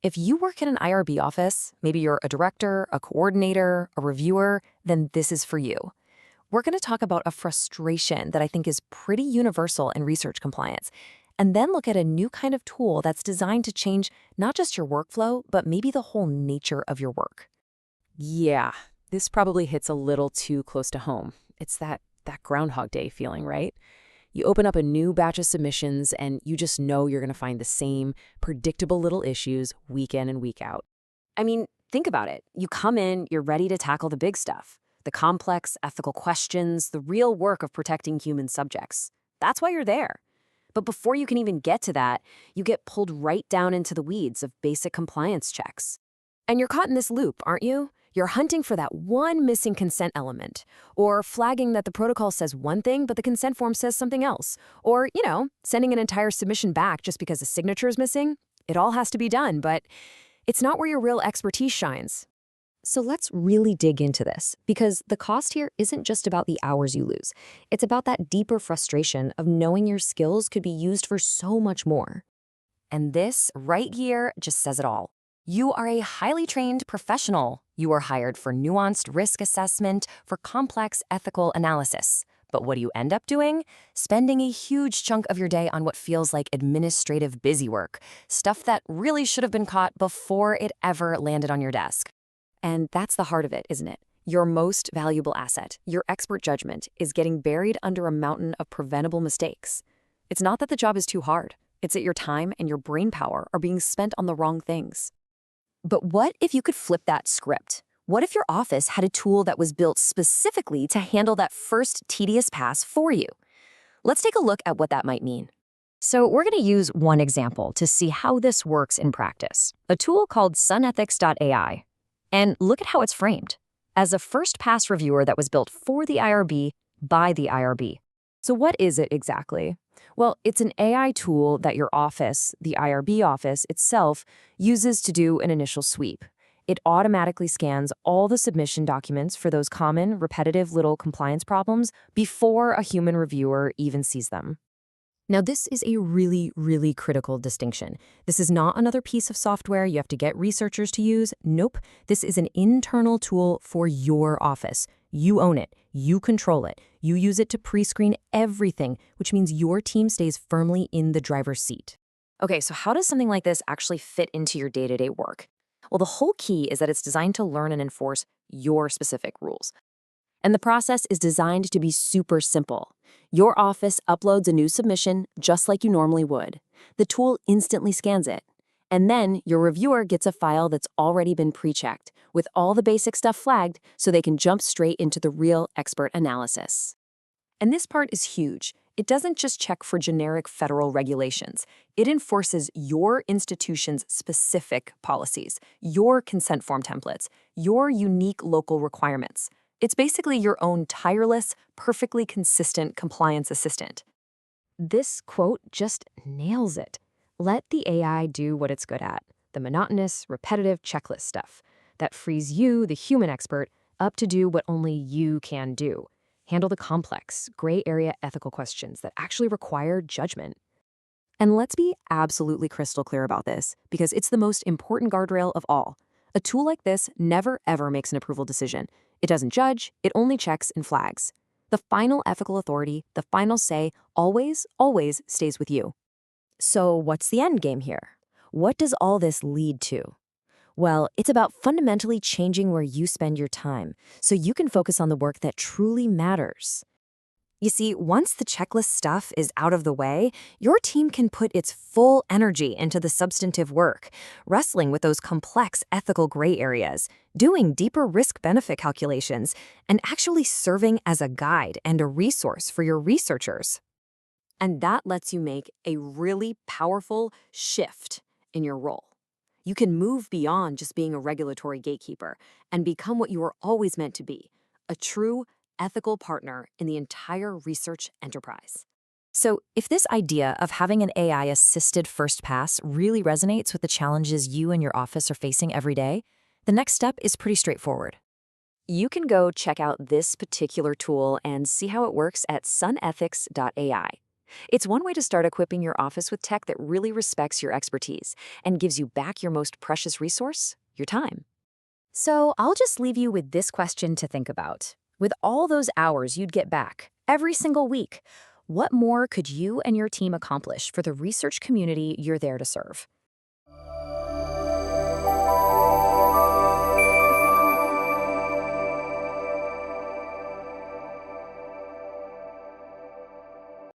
If you work in an IRB office, maybe you're a director, a coordinator, a reviewer, then this is for you. We're going to talk about a frustration that I think is pretty universal in research compliance, and then look at a new kind of tool that's designed to change not just your workflow, but maybe the whole nature of your work. Yeah, this probably hits a little too close to home. It's that Groundhog Day feeling, right? You open up a new batch of submissions and you just know you're going to find the same predictable little issues week in and week out. I mean, think about it. You come in, you're ready to tackle the big stuff, the complex ethical questions, the real work of protecting human subjects. That's why you're there. But before you can even get to that, you get pulled right down into the weeds of basic compliance checks. And you're caught in this loop, aren't you? You're hunting for that one missing consent element, or flagging that the protocol says one thing but the consent form says something else, or, sending an entire submission back just because a signature is missing. It all has to be done, but it's not where your real expertise shines. So let's really dig into this, because the cost here isn't just about the hours you lose. It's about that deeper frustration of knowing your skills could be used for so much more. And this right here just says it all. You are a highly trained professional. You are hired for nuanced risk assessment, for complex ethical analysis. But what do you end up doing? Spending a huge chunk of your day on what feels like administrative busy work, stuff that really should have been caught before it ever landed on your desk. And that's the heart of it, isn't it? Your most valuable asset, your expert judgment, is getting buried under a mountain of preventable mistakes. It's not that the job is too hard. It's that your time and your brain power are being spent on the wrong things. But what if you could flip that script? What if your office had a tool that was built specifically to handle that first tedious pass for you? Let's take a look at what that might mean. So we're going to use one example to see how this works in practice, a tool called Sunethics.ai. And look at how it's framed, as a first-pass reviewer that was built for the IRB by the IRB. So what is it exactly? Well, it's an AI tool that your office, the IRB office itself, uses to do an initial sweep. It automatically scans all the submission documents for those common, repetitive little compliance problems before a human reviewer even sees them. Now, this is a really, really critical distinction. This is not another piece of software you have to get researchers to use. Nope. This is an internal tool for your office. You own it. You control it. You use it to pre-screen everything, which means your team stays firmly in the driver's seat. Okay, so how does something like this actually fit into your day-to-day work? Well, the whole key is that it's designed to learn and enforce your specific rules. And the process is designed to be super simple. Your office uploads a new submission just like you normally would. The tool instantly scans it. And then your reviewer gets a file that's already been pre-checked with all the basic stuff flagged so they can jump straight into the real expert analysis. And this part is huge. It doesn't just check for generic federal regulations. It enforces your institution's specific policies, your consent form templates, your unique local requirements. It's basically your own tireless, perfectly consistent compliance assistant. This quote just nails it. Let the AI do what it's good at, the monotonous, repetitive checklist stuff that frees you, the human expert, up to do what only you can do. Handle the complex, gray area ethical questions that actually require judgment. And let's be absolutely crystal clear about this, because it's the most important guardrail of all. A tool like this never ever makes an approval decision. It doesn't judge, it only checks and flags. The final ethical authority, the final say, always, always stays with you. So what's the end game here? What does all this lead to? Well, it's about fundamentally changing where you spend your time, so you can focus on the work that truly matters. You see, once the checklist stuff is out of the way, your team can put its full energy into the substantive work, wrestling with those complex ethical gray areas, doing deeper risk-benefit calculations, and actually serving as a guide and a resource for your researchers. And that lets you make a really powerful shift in your role. You can move beyond just being a regulatory gatekeeper and become what you were always meant to be, a true ethical partner in the entire research enterprise. So if this idea of having an AI-assisted first pass really resonates with the challenges you and your office are facing every day, the next step is pretty straightforward. You can go check out this particular tool and see how it works at Sunethics.ai. It's one way to start equipping your office with tech that really respects your expertise and gives you back your most precious resource, your time. So I'll just leave you with this question to think about. With all those hours you'd get back, every single week, what more could you and your team accomplish for the research community you're there to serve?